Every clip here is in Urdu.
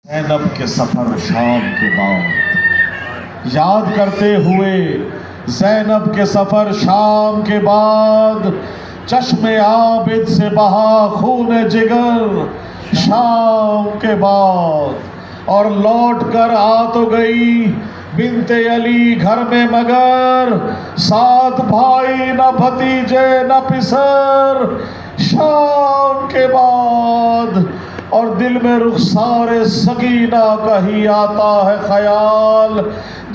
زینب کے سفر شام کے بعد، یاد کرتے ہوئے زینب کے سفر شام کے بعد، چشم عابد سے بہا خون جگر شام کے بعد، اور لوٹ کر آ تو گئی بنت علی گھر میں مگر سات بھائی نہ بھتیجے نہ پسر شام کے بعد، اور دل میں رخسار سکینہ کا ہی آتا ہے خیال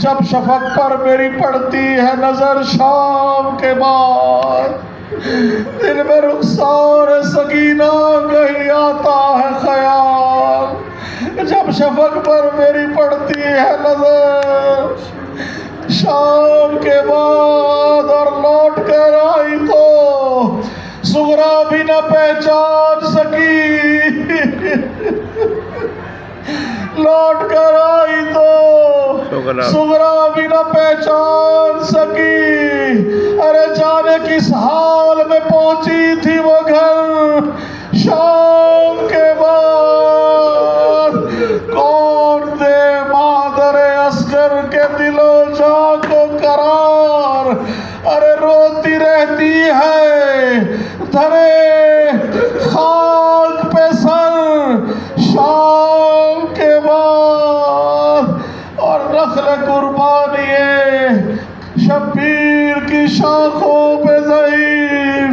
جب شفق پر میری پڑتی ہے نظر شام کے بعد، دل میں رخسار سکینہ کا ہی آتا ہے خیال جب شفق پر میری پڑتی ہے نظر شام کے بعد، اور لوٹ کر آئی تو سغرا بھی نہ پہچان سکی، لوٹ کر آئی تو سغرا بھی نہ پہچان سکی، ارے جانے کس حال میں پہنچی تھی وہ گھر شام کے بعد، کون دے مادر اصغر کے دل و جاں کو قرار، ارے روتی رہتی ہے دھرے خاک پہ سر شام کے بعد، اور نخل قربانی شبیر کی شاخوں پہ ظہیر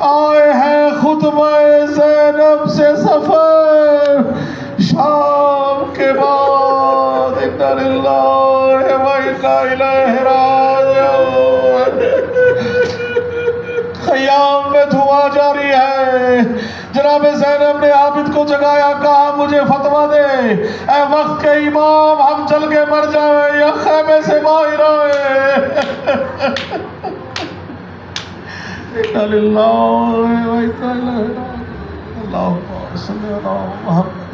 آئے ہیں خطبہ زینب سے سفر شام کے بعد، انا للہ و انا الیہ راجعون۔ خیام میں دھواں جاری ہے، جناب زینب نے عابد کو جگایا، کہا مجھے فتویٰ دے اے وقت کے امام، ہم چل کے مر جائیں یا خیمے سے باہر آئے۔ انا للہ و انا الیہ راجعون۔ اللہم صلی علی محمد۔